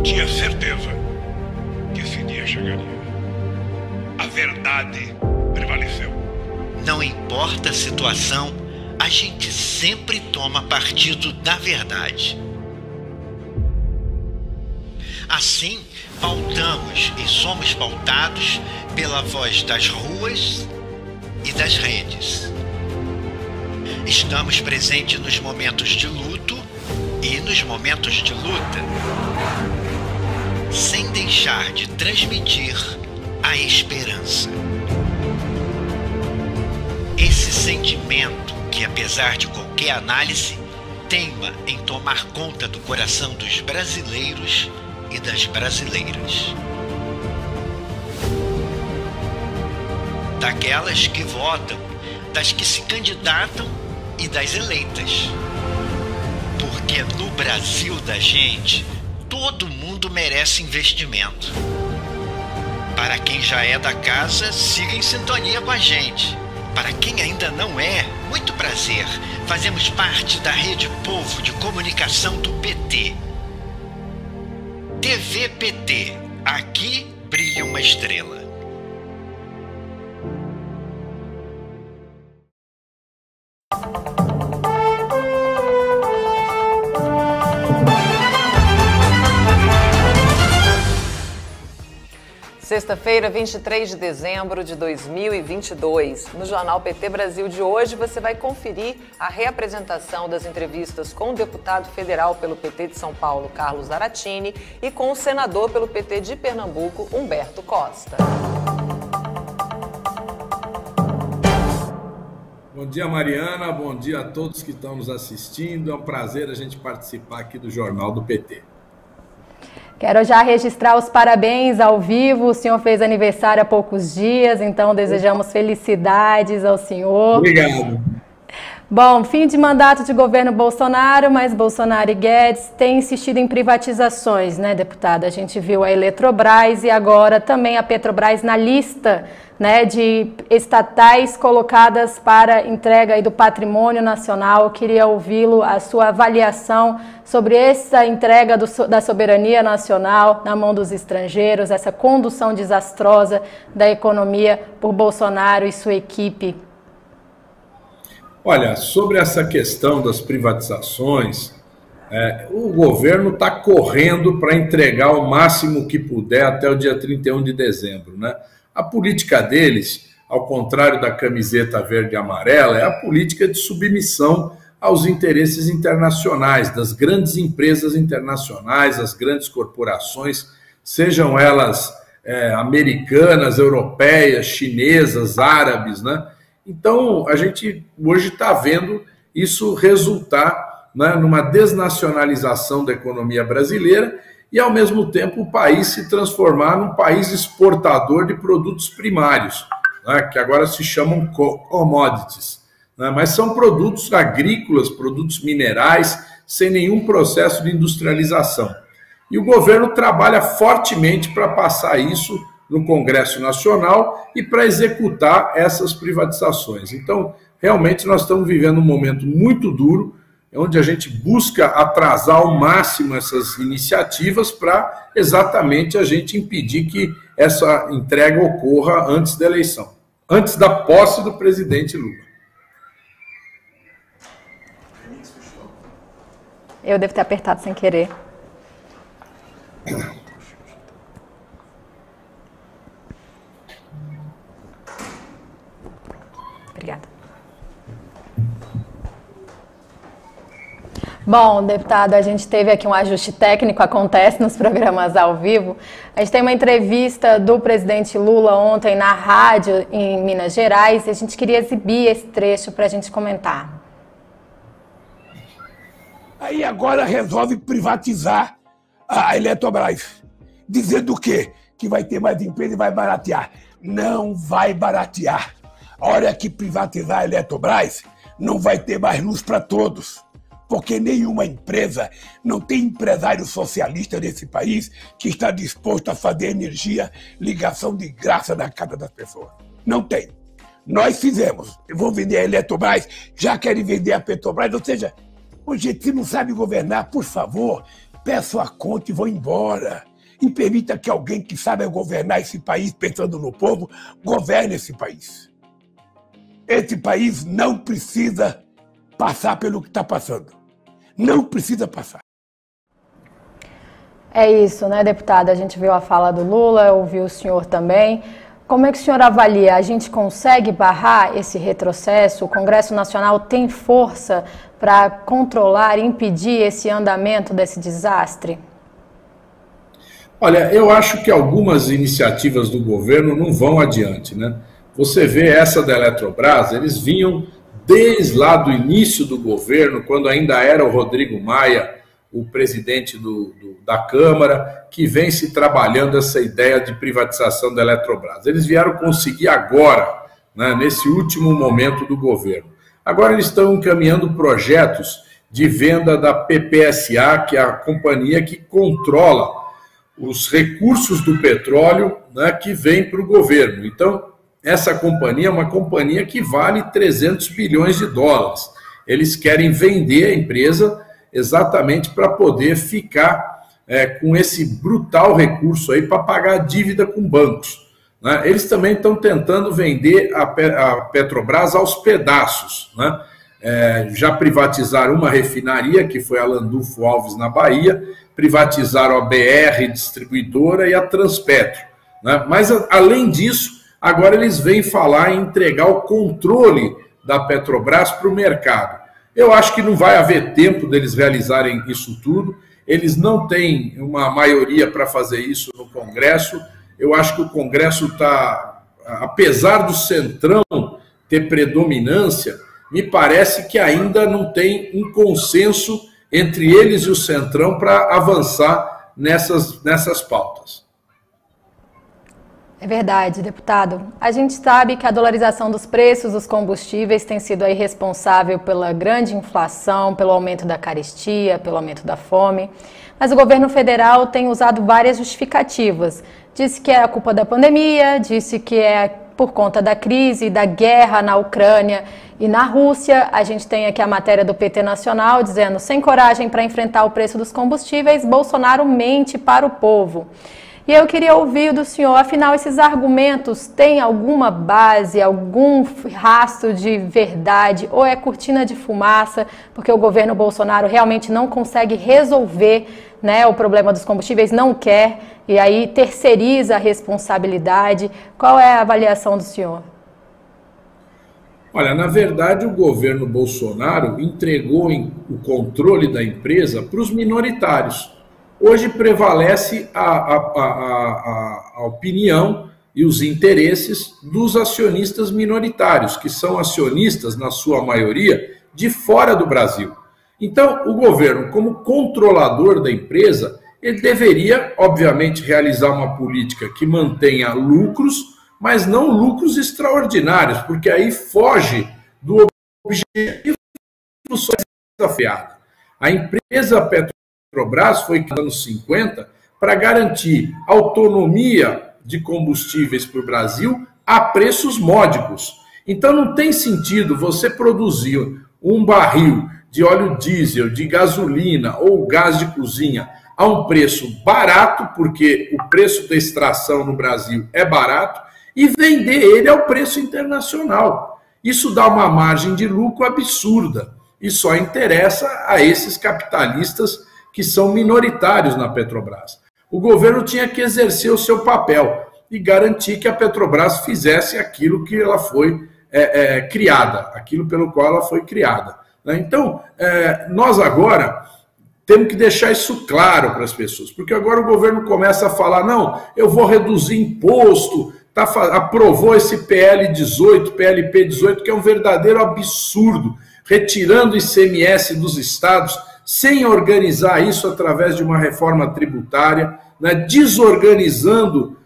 tinha certeza que esse dia chegaria. A verdade prevaleceu. Não importa a situação, a gente sempre toma partido da verdade. Assim, pautamos e somos pautados pela voz das ruas e das redes. Estamos presentes nos momentos de luto e nos momentos de luta, sem deixar de transmitir a esperança. Esse sentimento que, apesar de qualquer análise, teima em tomar conta do coração dos brasileiros e das brasileiras. Daquelas que votam, das que se candidatam e das eleitas. Porque no Brasil da gente, todo mundo merece investimento. Para quem já é da casa, siga em sintonia com a gente. Para quem ainda não é, muito prazer. Fazemos parte da Rede Povo de Comunicação do PT. TV PT. Aqui brilha uma estrela. Sexta-feira, 23 de dezembro de 2022. No Jornal PT Brasil de hoje, você vai conferir a reapresentação das entrevistas com o deputado federal pelo PT de São Paulo, Carlos Zaratini, e com o senador pelo PT de Pernambuco, Humberto Costa. Bom dia, Mariana. Bom dia a todos que estão nos assistindo. É um prazer a gente participar aqui do Jornal do PT. Quero já registrar os parabéns ao vivo. O senhor fez aniversário há poucos dias, então desejamos felicidades ao senhor. Obrigado. Bom, fim de mandato de governo Bolsonaro, mas Bolsonaro e Guedes têm insistido em privatizações, né, deputada? A gente viu a Eletrobras e agora também a Petrobras na lista, né, de estatais colocadas para entrega aí do patrimônio nacional. Eu queria ouvi-lo, a sua avaliação sobre essa entrega da soberania nacional na mão dos estrangeiros, essa condução desastrosa da economia por Bolsonaro e sua equipe. Olha, sobre essa questão das privatizações, o governo está correndo para entregar o máximo que puder até o dia 31 de dezembro, né? A política deles, ao contrário da camiseta verde e amarela, é a política de submissão aos interesses internacionais, das grandes empresas internacionais, as grandes corporações, sejam elas americanas, europeias, chinesas, árabes, né? Então, a gente hoje está vendo isso resultar, né, numa desnacionalização da economia brasileira e, ao mesmo tempo, o país se transformar num país exportador de produtos primários, né, que agora se chamam commodities, né, mas são produtos agrícolas, produtos minerais, sem nenhum processo de industrialização. E o governo trabalha fortemente para passar isso no Congresso Nacional e para executar essas privatizações. Então, realmente, nós estamos vivendo um momento muito duro, onde a gente busca atrasar ao máximo essas iniciativas para exatamente a gente impedir que essa entrega ocorra antes da eleição, antes da posse do presidente Lula. Eu devo ter apertado sem querer. Obrigada. Bom, deputado, a gente teve aqui um ajuste técnico, acontece nos programas ao vivo. A gente tem uma entrevista do presidente Lula ontem na rádio em Minas Gerais e a gente queria exibir esse trecho para a gente comentar. Aí agora resolve privatizar a Eletrobras, dizendo o quê? Que vai ter mais empresa e vai baratear. Não vai baratear. A hora que privatizar a Eletrobras, não vai ter mais luz para todos. Porque nenhuma empresa, não tem empresário socialista nesse país que está disposto a fazer energia, ligação de graça na casa das pessoas. Não tem. Nós fizemos. Eu vou vender a Eletrobras, já querem vender a Petrobras, ou seja, gente, se não sabe governar, por favor, peço a conta e vou embora. E permita que alguém que sabe governar esse país, pensando no povo, governe esse país. Esse país não precisa passar pelo que está passando. Não precisa passar. É isso, né, deputada? A gente viu a fala do Lula, ouviu o senhor também. Como é que o senhor avalia? A gente consegue barrar esse retrocesso? O Congresso Nacional tem força para controlar e impedir esse andamento desse desastre? Olha, eu acho que algumas iniciativas do governo não vão adiante, né? Você vê essa da Eletrobras, eles vinham desde lá do início do governo, quando ainda era o Rodrigo Maia, o presidente da Câmara, que vem se trabalhando essa ideia de privatização da Eletrobras. Eles vieram conseguir agora, né, nesse último momento do governo. Agora eles estão encaminhando projetos de venda da PPSA, que é a companhia que controla os recursos do petróleo, né, que vem para o governo. Então, essa companhia é uma companhia que vale 300 bilhões de dólares. Eles querem vender a empresa exatamente para poder ficar com esse brutal recurso aí para pagar a dívida com bancos, né? Eles também estão tentando vender a Petrobras aos pedaços, né? Já privatizaram uma refinaria, que foi a Landulfo Alves, na Bahia, privatizaram a BR Distribuidora e a Transpetro, né? Mas, além disso, agora eles vêm falar em entregar o controle da Petrobras para o mercado. Eu acho que não vai haver tempo deles realizarem isso tudo. Eles não têm uma maioria para fazer isso no Congresso. Eu acho que o Congresso está, apesar do Centrão ter predominância, me parece que ainda não tem um consenso entre eles e o Centrão para avançar nessas pautas. É verdade, deputado. A gente sabe que a dolarização dos preços dos combustíveis tem sido aí responsável pela grande inflação, pelo aumento da carestia, pelo aumento da fome. Mas o governo federal tem usado várias justificativas. Disse que é a culpa da pandemia, disse que é por conta da crise, da guerra na Ucrânia e na Rússia. A gente tem aqui a matéria do PT Nacional dizendo: sem coragem para enfrentar o preço dos combustíveis, Bolsonaro mente para o povo. E eu queria ouvir do senhor, afinal, esses argumentos têm alguma base, algum rastro de verdade, ou é cortina de fumaça, porque o governo Bolsonaro realmente não consegue resolver, né, o problema dos combustíveis, não quer, e aí terceiriza a responsabilidade? Qual é a avaliação do senhor? Olha, na verdade, o governo Bolsonaro entregou o controle da empresa para os minoritários. Hoje prevalece a opinião e os interesses dos acionistas minoritários, que são acionistas, na sua maioria, de fora do Brasil. Então, o governo, como controlador da empresa, ele deveria, obviamente, realizar uma política que mantenha lucros, mas não lucros extraordinários, porque aí foge do objetivo desafiado. A empresa Petrobras foi nos anos 50 para garantir autonomia de combustíveis para o Brasil a preços módicos. Então não tem sentido você produzir um barril de óleo diesel, de gasolina ou gás de cozinha a um preço barato, porque o preço da extração no Brasil é barato, e vender ele ao preço internacional. Isso dá uma margem de lucro absurda e só interessa a esses capitalistas que são minoritários na Petrobras. O governo tinha que exercer o seu papel e garantir que a Petrobras fizesse aquilo que ela foi criada, aquilo pelo qual ela foi criada. Então, nós agora temos que deixar isso claro para as pessoas, porque agora o governo começa a falar: não, eu vou reduzir imposto, aprovou esse PL 18, PLP 18, que é um verdadeiro absurdo, retirando o ICMS dos estados, sem organizar isso através de uma reforma tributária, né, desorganizando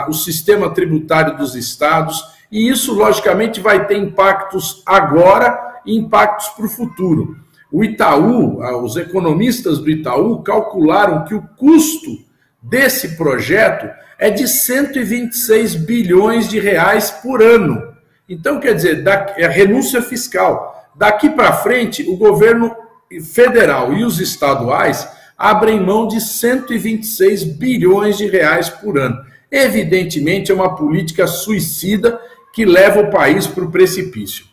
o sistema tributário dos estados, e isso, logicamente, vai ter impactos agora e impactos para o futuro. O Itaú, os economistas do Itaú calcularam que o custo desse projeto é de 126 bilhões de reais por ano. Então, quer dizer, é renúncia fiscal. Daqui para frente, o governo federal e os estaduais abrem mão de 126 bilhões de reais por ano. Evidentemente, é uma política suicida que leva o país para o precipício.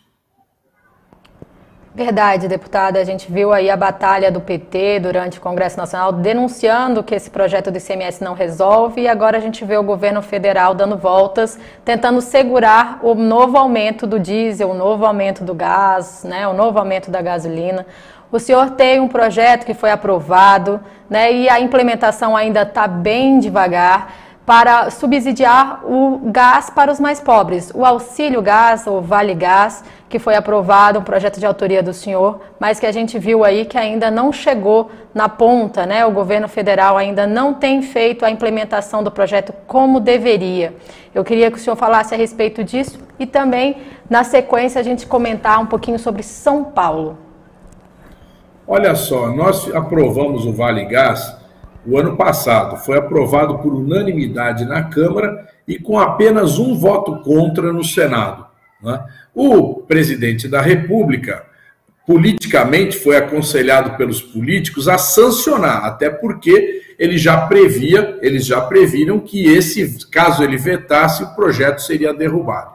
Verdade, deputada. A gente viu aí a batalha do PT durante o Congresso Nacional denunciando que esse projeto do ICMS não resolve, e agora a gente vê o governo federal dando voltas, tentando segurar o novo aumento do diesel, o novo aumento do gás, né, o novo aumento da gasolina. O senhor tem um projeto que foi aprovado, né, e a implementação ainda está bem devagar, para subsidiar o gás para os mais pobres. O auxílio gás, ou Vale Gás, que foi aprovado, um projeto de autoria do senhor, mas que a gente viu aí que ainda não chegou na ponta, né? O governo federal ainda não tem feito a implementação do projeto como deveria. Eu queria que o senhor falasse a respeito disso e também, na sequência, a gente comentar um pouquinho sobre São Paulo. Olha só, nós aprovamos o Vale Gás o ano passado, foi aprovado por unanimidade na Câmara e com apenas um voto contra no Senado, né? O presidente da República, politicamente, foi aconselhado pelos políticos a sancionar, até porque eles já previram que caso ele vetasse, o projeto seria derrubado.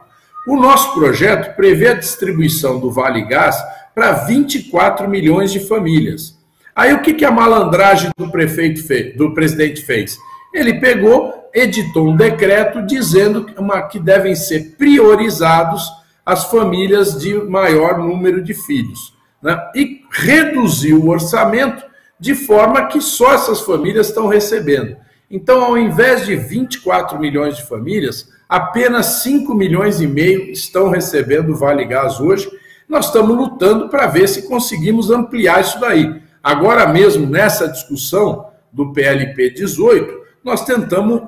O nosso projeto prevê a distribuição do Vale Gás para 24 milhões de famílias. Aí o que a malandragem do presidente fez? Ele pegou, editou um decreto dizendo que devem ser priorizados as famílias de maior número de filhos, né? E reduziu o orçamento de forma que só essas famílias estão recebendo. Então, ao invés de 24 milhões de famílias, apenas 5 milhões e meio estão recebendo o Vale Gás hoje. Nós estamos lutando para ver se conseguimos ampliar isso daí. Agora mesmo, nessa discussão do PLP 18, nós tentamos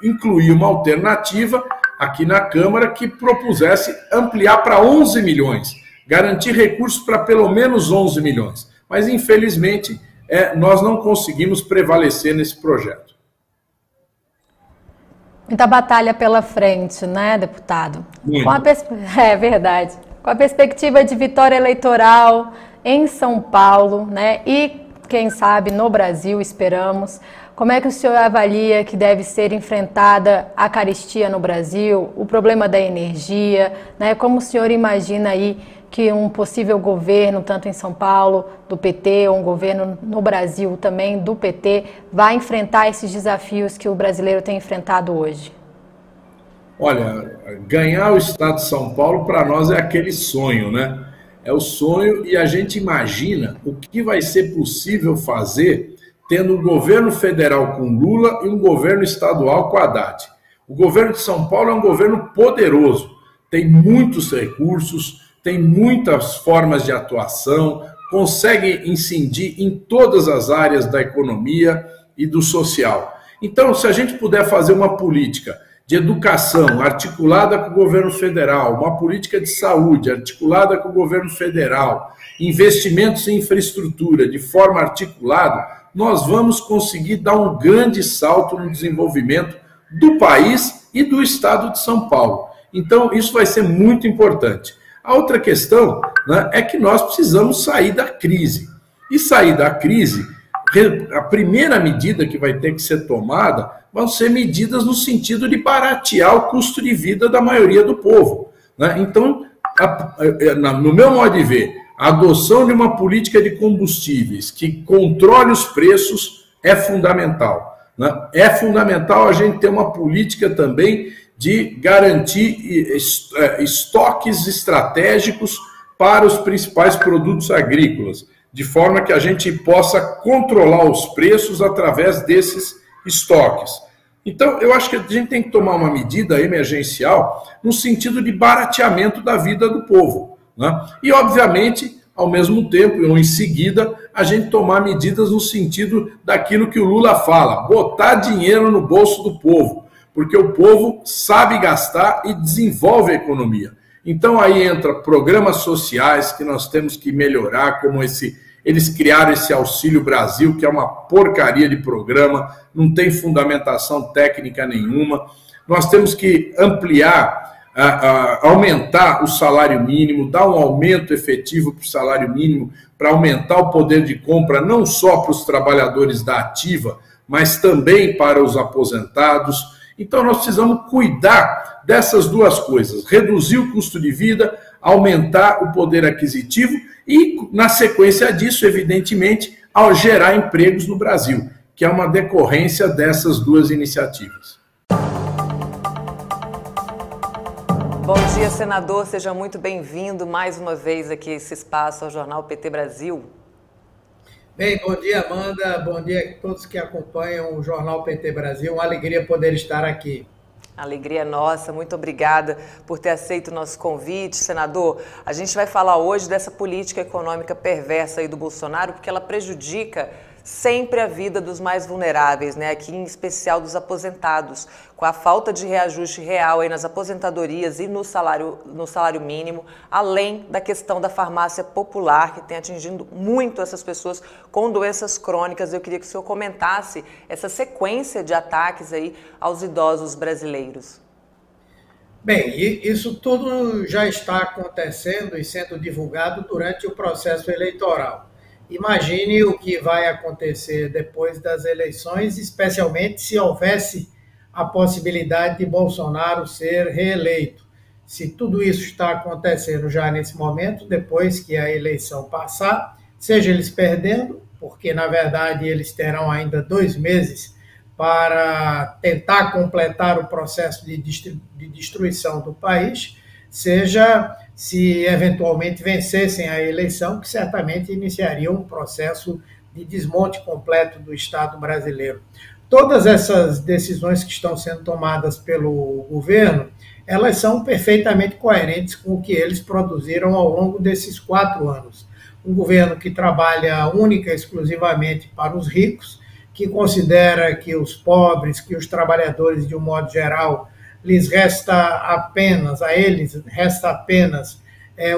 incluir uma alternativa aqui na Câmara que propusesse ampliar para 11 milhões, garantir recursos para pelo menos 11 milhões. Mas, infelizmente, nós não conseguimos prevalecer nesse projeto. Muita batalha pela frente, né, deputado? É verdade. Com a perspectiva de vitória eleitoral em São Paulo, né, e quem sabe no Brasil, esperamos, como é que o senhor avalia que deve ser enfrentada a carestia no Brasil, o problema da energia, né, como o senhor imagina aí que um possível governo, tanto em São Paulo, do PT, ou um governo no Brasil também, do PT, vai enfrentar esses desafios que o brasileiro tem enfrentado hoje? Olha, ganhar o estado de São Paulo para nós é aquele sonho, né? É o sonho, e a gente imagina o que vai ser possível fazer tendo um governo federal com Lula e um governo estadual com Haddad. O governo de São Paulo é um governo poderoso, tem muitos recursos, tem muitas formas de atuação, consegue incidir em todas as áreas da economia e do social. Então, se a gente puder fazer uma política de educação articulada com o governo federal, uma política de saúde articulada com o governo federal, investimentos em infraestrutura de forma articulada, nós vamos conseguir dar um grande salto no desenvolvimento do país e do estado de São Paulo. Então, isso vai ser muito importante. A outra questão, né, é que nós precisamos sair da crise. E sair da crise, a primeira medida que vai ter que ser tomada vão ser medidas no sentido de baratear o custo de vida da maioria do povo, né? Então, no meu modo de ver, a adoção de uma política de combustíveis que controle os preços é fundamental, né? É fundamental a gente ter uma política também de garantir estoques estratégicos para os principais produtos agrícolas, de forma que a gente possa controlar os preços através desses estoques. Então, eu acho que a gente tem que tomar uma medida emergencial no sentido de barateamento da vida do povo, né? E, obviamente, ao mesmo tempo, ou em seguida, a gente tomar medidas no sentido daquilo que o Lula fala, botar dinheiro no bolso do povo, porque o povo sabe gastar e desenvolve a economia. Então, aí entra programas sociais que nós temos que melhorar, como eles criaram esse Auxílio Brasil, que é uma porcaria de programa, não tem fundamentação técnica nenhuma. Nós temos que ampliar aumentar o salário mínimo, dar um aumento efetivo para o salário mínimo, para aumentar o poder de compra, não só para os trabalhadores da ativa, mas também para os aposentados. Então, nós precisamos cuidar dessas duas coisas, reduzir o custo de vida, aumentar o poder aquisitivo e, na sequência disso, evidentemente, ao gerar empregos no Brasil, que é uma decorrência dessas duas iniciativas. Bom dia, senador. Seja muito bem-vindo mais uma vez aqui a esse espaço ao Jornal PT Brasil. Bem, bom dia, Amanda. Bom dia a todos que acompanham o Jornal PT Brasil. Uma alegria poder estar aqui. Alegria nossa, muito obrigada por ter aceito o nosso convite, senador. A gente vai falar hoje dessa política econômica perversa aí do Bolsonaro, porque ela prejudica sempre a vida dos mais vulneráveis, né? Aqui em especial dos aposentados, com a falta de reajuste real aí nas aposentadorias e no salário mínimo, além da questão da farmácia popular, que tem atingido muito essas pessoas com doenças crônicas. Eu queria que o senhor comentasse essa sequência de ataques aí aos idosos brasileiros. Bem, isso tudo já está acontecendo e sendo divulgado durante o processo eleitoral. Imagine o que vai acontecer depois das eleições, especialmente se houvesse a possibilidade de Bolsonaro ser reeleito. Se tudo isso está acontecendo já nesse momento, depois que a eleição passar, seja eles perdendo, porque na verdade eles terão ainda 2 meses para tentar completar o processo de destruição do país, seja se eventualmente vencessem a eleição, que certamente iniciaria um processo de desmonte completo do Estado brasileiro. Todas essas decisões que estão sendo tomadas pelo governo, elas são perfeitamente coerentes com o que eles produziram ao longo desses 4 anos. Um governo que trabalha única e exclusivamente para os ricos, que considera que os pobres, que os trabalhadores, de um modo geral, a eles resta apenas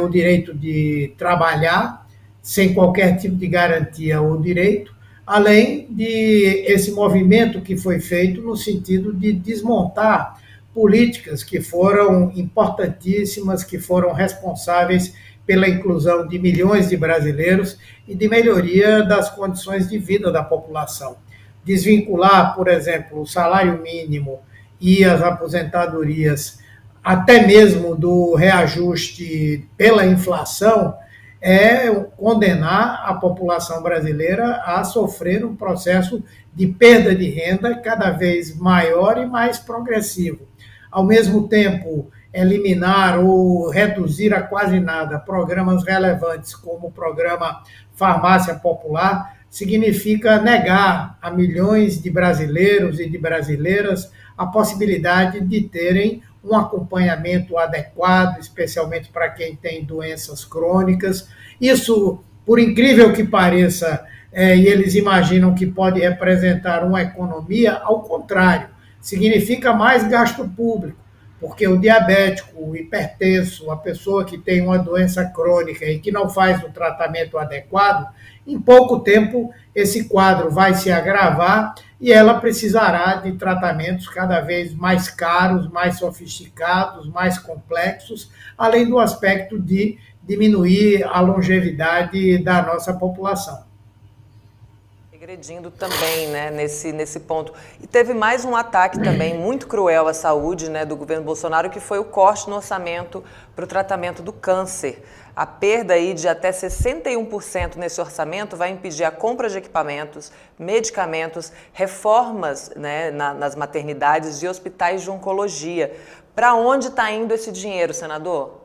o direito de trabalhar, sem qualquer tipo de garantia ou direito, além de esse movimento que foi feito no sentido de desmontar políticas que foram importantíssimas, que foram responsáveis pela inclusão de milhões de brasileiros e de melhoria das condições de vida da população. Desvincular, por exemplo, o salário mínimo e as aposentadorias, até mesmo do reajuste pela inflação, é condenar a população brasileira a sofrer um processo de perda de renda cada vez maior e mais progressivo. Ao mesmo tempo, eliminar ou reduzir a quase nada programas relevantes como o programa Farmácia Popular significa negar a milhões de brasileiros e de brasileiras a possibilidade de terem um acompanhamento adequado, especialmente para quem tem doenças crônicas. Isso, por incrível que pareça, e eles imaginam que pode representar uma economia, ao contrário, significa mais gasto público, porque o diabético, o hipertenso, a pessoa que tem uma doença crônica e que não faz o tratamento adequado, em pouco tempo esse quadro vai se agravar e ela precisará de tratamentos cada vez mais caros, mais sofisticados, mais complexos, além do aspecto de diminuir a longevidade da nossa população. Regredindo também, né, nesse ponto. E teve mais um ataque também muito cruel à saúde, né, do governo Bolsonaro, que foi o corte no orçamento para o tratamento do câncer. A perda aí de até 61% nesse orçamento vai impedir a compra de equipamentos, medicamentos, reformas, né, nas maternidades e hospitais de oncologia. Para onde está indo esse dinheiro, senador?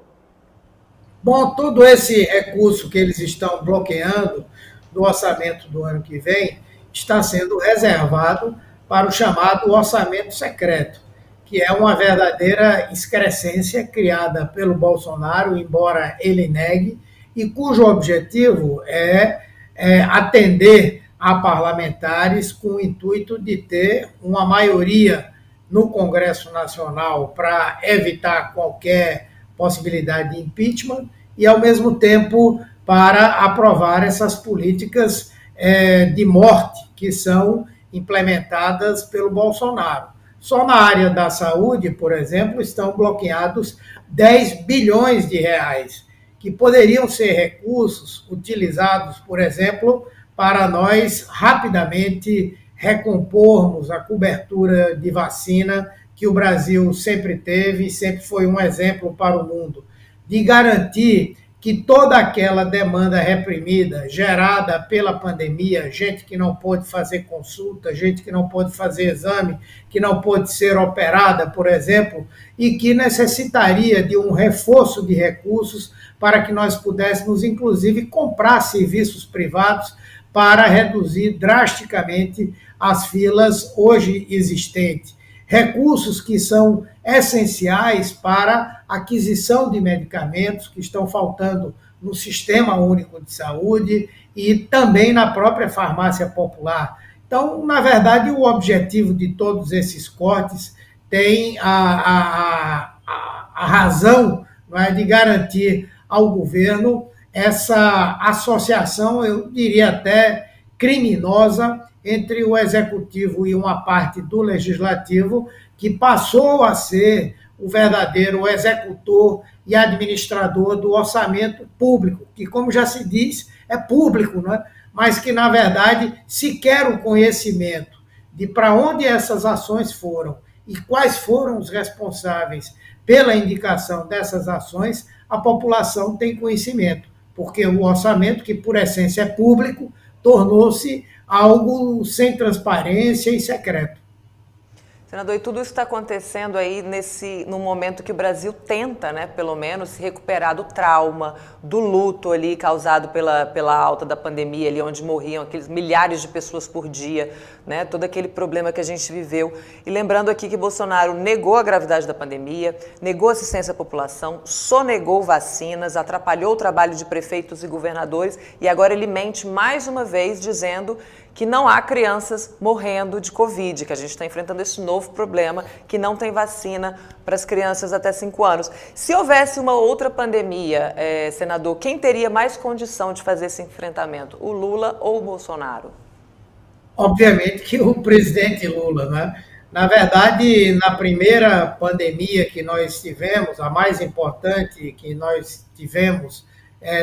Bom, todo esse recurso que eles estão bloqueando do orçamento do ano que vem está sendo reservado para o chamado orçamento secreto, que é uma verdadeira excrescência criada pelo Bolsonaro, embora ele negue, e cujo objetivo é atender a parlamentares com o intuito de ter uma maioria no Congresso Nacional para evitar qualquer possibilidade de impeachment e, ao mesmo tempo, para aprovar essas políticas de morte que são implementadas pelo Bolsonaro. Só na área da saúde, por exemplo, estão bloqueados 10 bilhões de reais, que poderiam ser recursos utilizados, por exemplo, para nós rapidamente recompormos a cobertura de vacina que o Brasil sempre teve e sempre foi um exemplo para o mundo, de garantir que toda aquela demanda reprimida, gerada pela pandemia, gente que não pôde fazer consulta, gente que não pôde fazer exame, que não pôde ser operada, por exemplo, e que necessitaria de um reforço de recursos para que nós pudéssemos, inclusive, comprar serviços privados para reduzir drasticamente as filas hoje existentes. Recursos que são essenciais para a aquisição de medicamentos que estão faltando no Sistema Único de Saúde e também na própria farmácia popular. Então, na verdade, o objetivo de todos esses cortes tem a razão, não é, de garantir ao governo essa associação, eu diria até criminosa, entre o executivo e uma parte do legislativo, que passou a ser o verdadeiro executor e administrador do orçamento público, que, como já se diz, é público, né? Mas que, na verdade, sequer o conhecimento de para onde essas ações foram e quais foram os responsáveis pela indicação dessas ações, a população tem conhecimento, porque o orçamento, que por essência é público, tornou-se algo sem transparência e secreto. Senador, e tudo isso está acontecendo aí no momento que o Brasil tenta, né, pelo menos, se recuperar do trauma, do luto ali causado pela alta da pandemia, ali onde morriam aqueles milhares de pessoas por dia, né, todo aquele problema que a gente viveu. E lembrando aqui que Bolsonaro negou a gravidade da pandemia, negou assistência à população, sonegou vacinas, atrapalhou o trabalho de prefeitos e governadores e agora ele mente mais uma vez dizendo que não há crianças morrendo de Covid, que a gente está enfrentando esse novo problema, que não tem vacina para as crianças até 5 anos. Se houvesse uma outra pandemia, senador, quem teria mais condição de fazer esse enfrentamento, o Lula ou o Bolsonaro? Obviamente que o presidente Lula, né? Na verdade, na primeira pandemia que nós tivemos, a mais importante que nós tivemos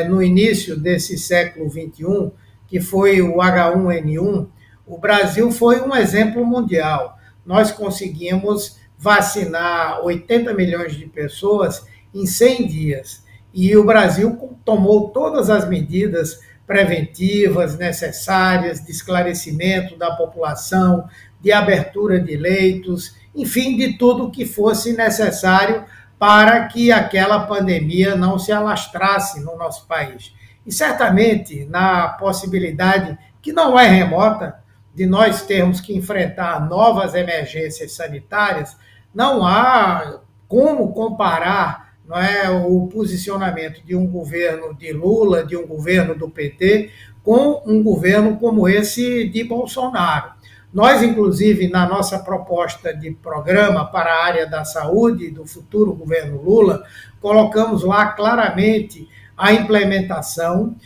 no início desse século XXI, que foi o H1N1, o Brasil foi um exemplo mundial. Nós conseguimos vacinar 80 milhões de pessoas em 100 dias. E o Brasil tomou todas as medidas preventivas necessárias, de esclarecimento da população, de abertura de leitos, enfim, de tudo que fosse necessário para que aquela pandemia não se alastrasse no nosso país. E certamente, na possibilidade, que não é remota, de nós termos que enfrentar novas emergências sanitárias, não há como comparar, não é, o posicionamento de um governo de Lula, de um governo do PT, com um governo como esse de Bolsonaro. Nós, inclusive, na nossa proposta de programa para a área da saúde do futuro governo Lula, colocamos lá claramente a implementação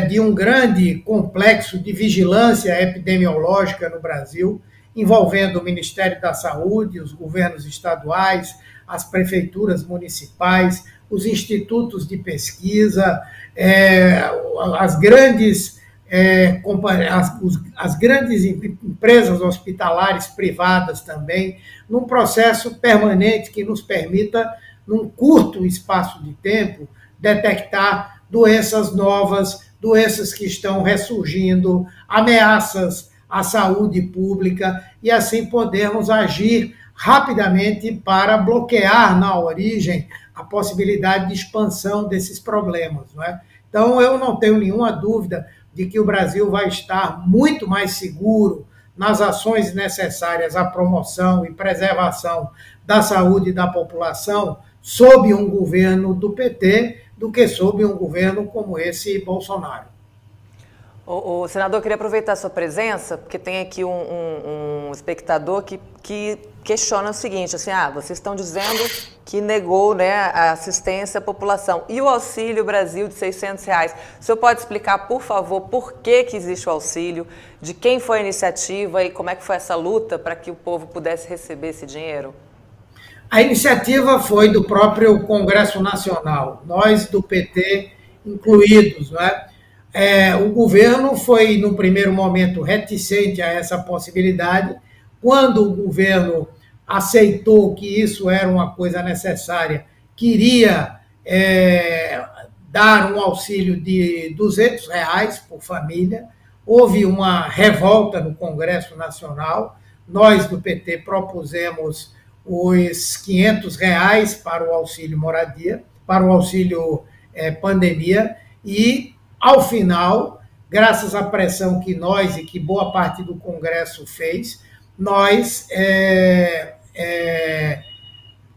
de um grande complexo de vigilância epidemiológica no Brasil, envolvendo o Ministério da Saúde, os governos estaduais, as prefeituras municipais, os institutos de pesquisa, as grandes empresas hospitalares privadas também, num processo permanente que nos permita, num curto espaço de tempo, detectar doenças novas, doenças que estão ressurgindo, ameaças à saúde pública e assim podermos agir rapidamente para bloquear na origem a possibilidade de expansão desses problemas, não é? Então, eu não tenho nenhuma dúvida de que o Brasil vai estar muito mais seguro nas ações necessárias à promoção e preservação da saúde da população sob um governo do PT do que sob um governo como esse Bolsonaro. Senador, eu queria aproveitar a sua presença, porque tem aqui um espectador que questiona o seguinte, assim, vocês estão dizendo que negou, né, a assistência à população. E o Auxílio Brasil de R$600? O senhor pode explicar, por favor, por que existe o auxílio, de quem foi a iniciativa e como é que foi essa luta para que o povo pudesse receber esse dinheiro? A iniciativa foi do próprio Congresso Nacional, nós do PT incluídos, né? O governo foi, no primeiro momento, reticente a essa possibilidade. Quando o governo aceitou que isso era uma coisa necessária, queria dar um auxílio de R$200 por família, houve uma revolta no Congresso Nacional, nós do PT propusemos os R$500 para o auxílio moradia, para o auxílio pandemia, e, ao final, graças à pressão que nós e que boa parte do Congresso fez, nós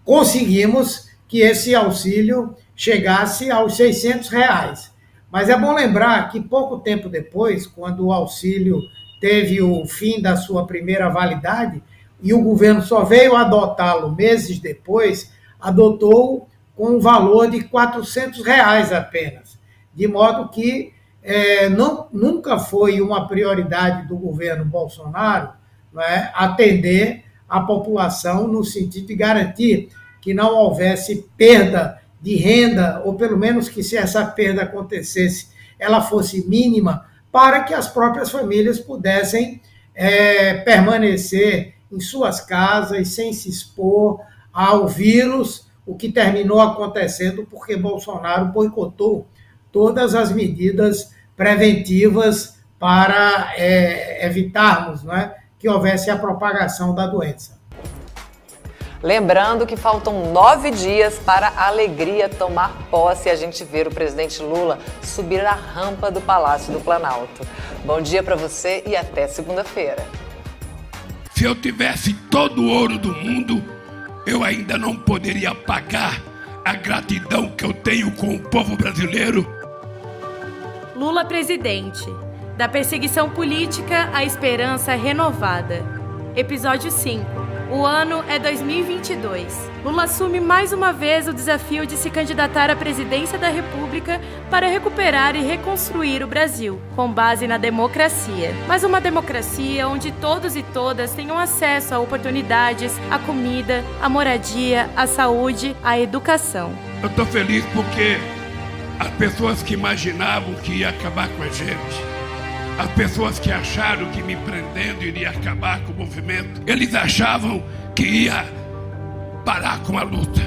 conseguimos que esse auxílio chegasse aos R$600. Mas é bom lembrar que pouco tempo depois, quando o auxílio teve o fim da sua primeira validade, e o governo só veio adotá-lo meses depois, adotou com um valor de R$400 apenas. De modo que nunca foi uma prioridade do governo Bolsonaro, né, atender a população no sentido de garantir que não houvesse perda de renda, ou pelo menos que, se essa perda acontecesse, ela fosse mínima, para que as próprias famílias pudessem permanecer em suas casas sem se expor ao vírus, o que terminou acontecendo porque Bolsonaro boicotou todas as medidas preventivas para evitarmos, né, que houvesse a propagação da doença. Lembrando que faltam 9 dias para a alegria tomar posse e a gente ver o presidente Lula subir a rampa do Palácio do Planalto. Bom dia para você e até segunda-feira. Se eu tivesse todo o ouro do mundo, eu ainda não poderia pagar a gratidão que eu tenho com o povo brasileiro. Lula presidente. Da perseguição política à esperança renovada. Episódio 5. O ano é 2022. Lula assume mais uma vez o desafio de se candidatar à presidência da República para recuperar e reconstruir o Brasil, com base na democracia. Mas uma democracia onde todos e todas tenham acesso a oportunidades, à comida, à moradia, à saúde, à educação. Eu tô feliz porque as pessoas que imaginavam que ia acabar com a gente, as pessoas que acharam que me prendendo iria acabar com o movimento, eles achavam que ia parar com a luta.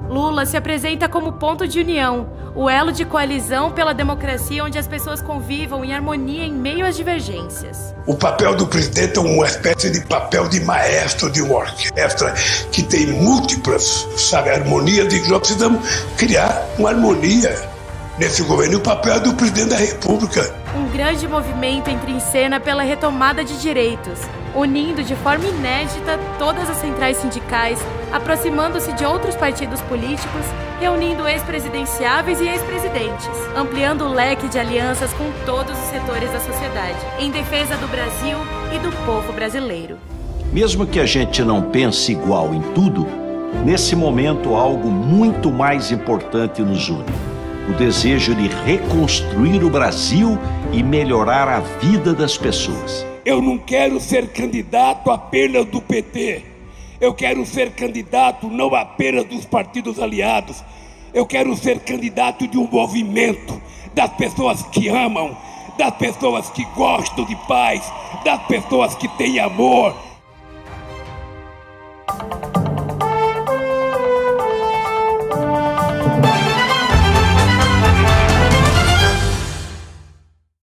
Lula se apresenta como ponto de união, o elo de coalizão pela democracia onde as pessoas convivam em harmonia em meio às divergências. O papel do presidente é uma espécie de papel de maestro de uma orquestra que tem múltiplas, harmonias, de que nós precisamos criar uma harmonia nesse governo. O papel do presidente da República. Um grande movimento entra em cena pela retomada de direitos, unindo de forma inédita todas as centrais sindicais, aproximando-se de outros partidos políticos, reunindo ex-presidenciáveis e ex-presidentes, ampliando o leque de alianças com todos os setores da sociedade, em defesa do Brasil e do povo brasileiro. Mesmo que a gente não pense igual em tudo, nesse momento algo muito mais importante nos une. O desejo de reconstruir o Brasil e melhorar a vida das pessoas. Eu não quero ser candidato apenas do PT. Eu quero ser candidato não apenas dos partidos aliados. Eu quero ser candidato de um movimento, das pessoas que amam, das pessoas que gostam de paz, das pessoas que têm amor,